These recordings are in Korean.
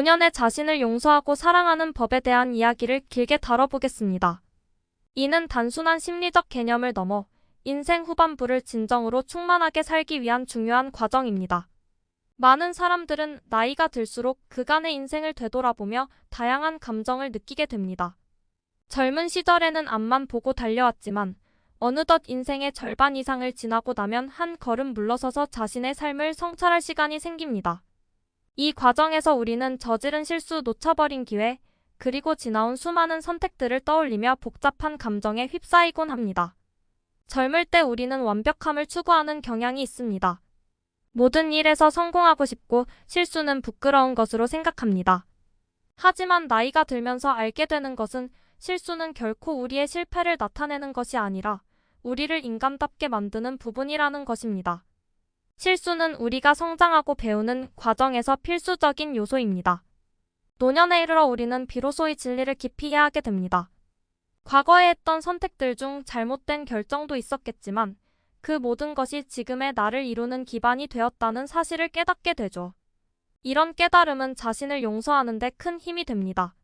노년의 자신을 용서하고 사랑하는 법에 대한 이야기를 길게 다뤄보겠습니다. 이는 단순한 심리적 개념을 넘어 인생 후반부를 진정으로 충만하게 살기 위한 중요한 과정입니다. 많은 사람들은 나이가 들수록 그간의 인생을 되돌아보며 다양한 감정을 느끼게 됩니다. 젊은 시절에는 앞만 보고 달려왔지만 어느덧 인생의 절반 이상을 지나고 나면 한 걸음 물러서서 자신의 삶을 성찰할 시간이 생깁니다. 이 과정에서 우리는 저지른 실수, 놓쳐버린 기회, 그리고 지나온 수많은 선택들을 떠올리며 복잡한 감정에 휩싸이곤 합니다. 젊을 때 우리는 완벽함을 추구하는 경향이 있습니다. 모든 일에서 성공하고 싶고 실수는 부끄러운 것으로 생각합니다. 하지만 나이가 들면서 알게 되는 것은 실수는 결코 우리의 실패를 나타내는 것이 아니라 우리를 인간답게 만드는 부분이라는 것입니다. 실수는 우리가 성장하고 배우는 과정에서 필수적인 요소입니다. 노년에 이르러 우리는 비로소 이 진리를 깊이 이해하게 됩니다. 과거에 했던 선택들 중 잘못된 결정도 있었겠지만 그 모든 것이 지금의 나를 이루는 기반이 되었다는 사실을 깨닫게 되죠. 이런 깨달음은 자신을 용서하는 데 큰 힘이 됩니다.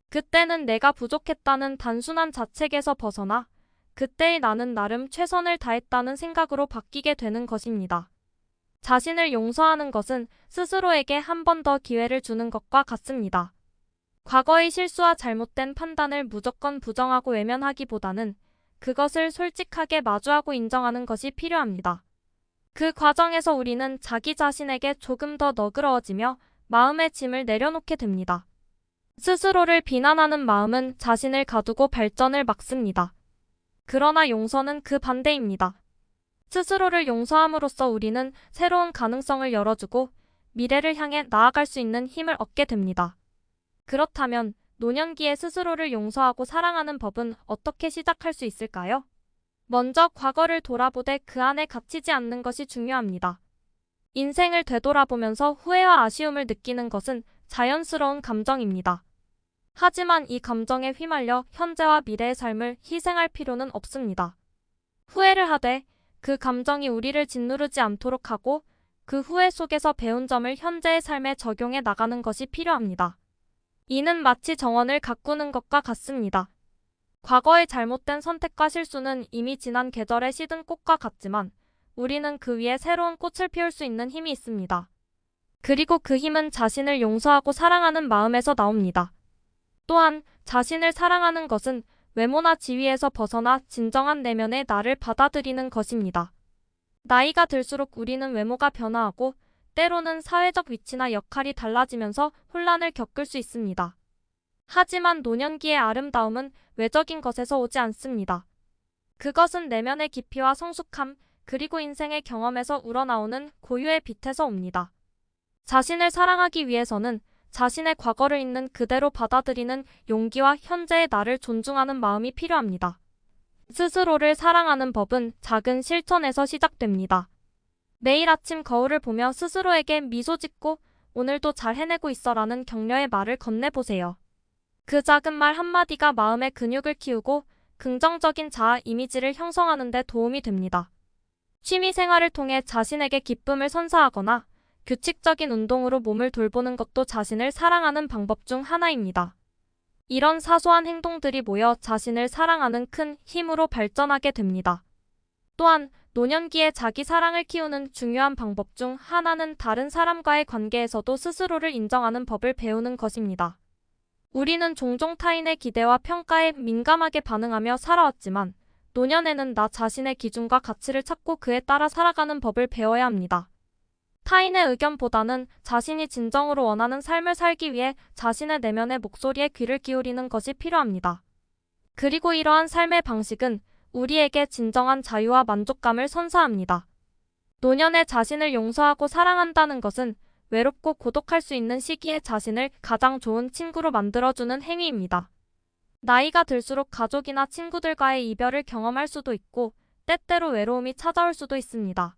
그때는 내가 부족했다는 단순한 자책에서 벗어나 그때의 나는 나름 최선을 다했다는 생각으로 바뀌게 되는 것입니다. 자신을 용서하는 것은 스스로에게 한 번 더 기회를 주는 것과 같습니다. 과거의 실수와 잘못된 판단을 무조건 부정하고 외면하기보다는 그것을 솔직하게 마주하고 인정하는 것이 필요합니다. 그 과정에서 우리는 자기 자신에게 조금 더 너그러워지며 마음의 짐을 내려놓게 됩니다. 스스로를 비난하는 마음은 자신을 가두고 발전을 막습니다. 그러나 용서는 그 반대입니다. 스스로를 용서함으로써 우리는 새로운 가능성을 열어주고 미래를 향해 나아갈 수 있는 힘을 얻게 됩니다. 그렇다면 노년기에 스스로를 용서하고 사랑하는 법은 어떻게 시작할 수 있을까요? 먼저 과거를 돌아보되 그 안에 갇히지 않는 것이 중요합니다. 인생을 되돌아보면서 후회와 아쉬움을 느끼는 것은 자연스러운 감정입니다. 하지만 이 감정에 휘말려 현재와 미래의 삶을 희생할 필요는 없습니다. 후회를 하되 그 감정이 우리를 짓누르지 않도록 하고 그 후회 속에서 배운 점을 현재의 삶에 적용해 나가는 것이 필요합니다. 이는 마치 정원을 가꾸는 것과 같습니다. 과거의 잘못된 선택과 실수는 이미 지난 계절에 시든 꽃과 같지만 우리는 그 위에 새로운 꽃을 피울 수 있는 힘이 있습니다. 그리고 그 힘은 자신을 용서하고 사랑하는 마음에서 나옵니다. 또한 자신을 사랑하는 것은 외모나 지위에서 벗어나 진정한 내면의 나를 받아들이는 것입니다. 나이가 들수록 우리는 외모가 변화하고 때로는 사회적 위치나 역할이 달라지면서 혼란을 겪을 수 있습니다. 하지만 노년기의 아름다움은 외적인 것에서 오지 않습니다. 그것은 내면의 깊이와 성숙함, 그리고 인생의 경험에서 우러나오는 고유의 빛에서 옵니다. 자신을 사랑하기 위해서는 자신의 과거를 있는 그대로 받아들이는 용기와 현재의 나를 존중하는 마음이 필요합니다. 스스로를 사랑하는 법은 작은 실천에서 시작됩니다. 매일 아침 거울을 보며 스스로에게 미소 짓고 오늘도 잘 해내고 있어라는 격려의 말을 건네보세요. 그 작은 말 한마디가 마음의 근육을 키우고 긍정적인 자아 이미지를 형성하는 데 도움이 됩니다. 취미 생활을 통해 자신에게 기쁨을 선사하거나 규칙적인 운동으로 몸을 돌보는 것도 자신을 사랑하는 방법 중 하나입니다. 이런 사소한 행동들이 모여 자신을 사랑하는 큰 힘으로 발전하게 됩니다. 또한 노년기에 자기 사랑을 키우는 중요한 방법 중 하나는 다른 사람과의 관계에서도 스스로를 인정하는 법을 배우는 것입니다. 우리는 종종 타인의 기대와 평가에 민감하게 반응하며 살아왔지만 노년에는 나 자신의 기준과 가치를 찾고 그에 따라 살아가는 법을 배워야 합니다. 타인의 의견보다는 자신이 진정으로 원하는 삶을 살기 위해 자신의 내면의 목소리에 귀를 기울이는 것이 필요합니다. 그리고 이러한 삶의 방식은 우리에게 진정한 자유와 만족감을 선사합니다. 노년에 자신을 용서하고 사랑한다는 것은 외롭고 고독할 수 있는 시기에 자신을 가장 좋은 친구로 만들어주는 행위입니다. 나이가 들수록 가족이나 친구들과의 이별을 경험할 수도 있고 때때로 외로움이 찾아올 수도 있습니다.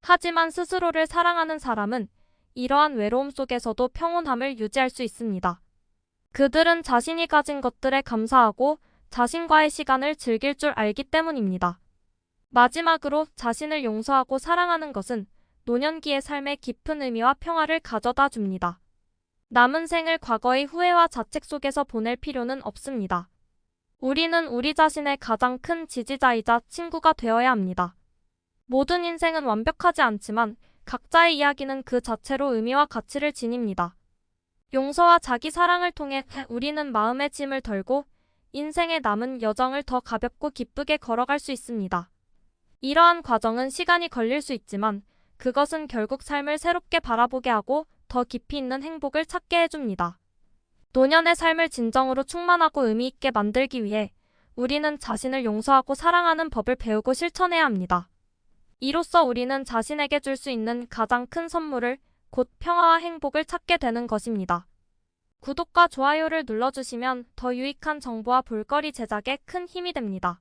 하지만 스스로를 사랑하는 사람은 이러한 외로움 속에서도 평온함을 유지할 수 있습니다. 그들은 자신이 가진 것들에 감사하고 자신과의 시간을 즐길 줄 알기 때문입니다. 마지막으로 자신을 용서하고 사랑하는 것은 노년기의 삶에 깊은 의미와 평화를 가져다 줍니다. 남은 생을 과거의 후회와 자책 속에서 보낼 필요는 없습니다. 우리는 우리 자신의 가장 큰 지지자이자 친구가 되어야 합니다. 모든 인생은 완벽하지 않지만 각자의 이야기는 그 자체로 의미와 가치를 지닙니다. 용서와 자기 사랑을 통해 우리는 마음의 짐을 덜고 인생의 남은 여정을 더 가볍고 기쁘게 걸어갈 수 있습니다. 이러한 과정은 시간이 걸릴 수 있지만 그것은 결국 삶을 새롭게 바라보게 하고 더 깊이 있는 행복을 찾게 해줍니다. 노년의 삶을 진정으로 충만하고 의미 있게 만들기 위해 우리는 자신을 용서하고 사랑하는 법을 배우고 실천해야 합니다. 이로써 우리는 자신에게 줄 수 있는 가장 큰 선물을 곧 평화와 행복을 찾게 되는 것입니다. 구독과 좋아요를 눌러주시면 더 유익한 정보와 볼거리 제작에 큰 힘이 됩니다.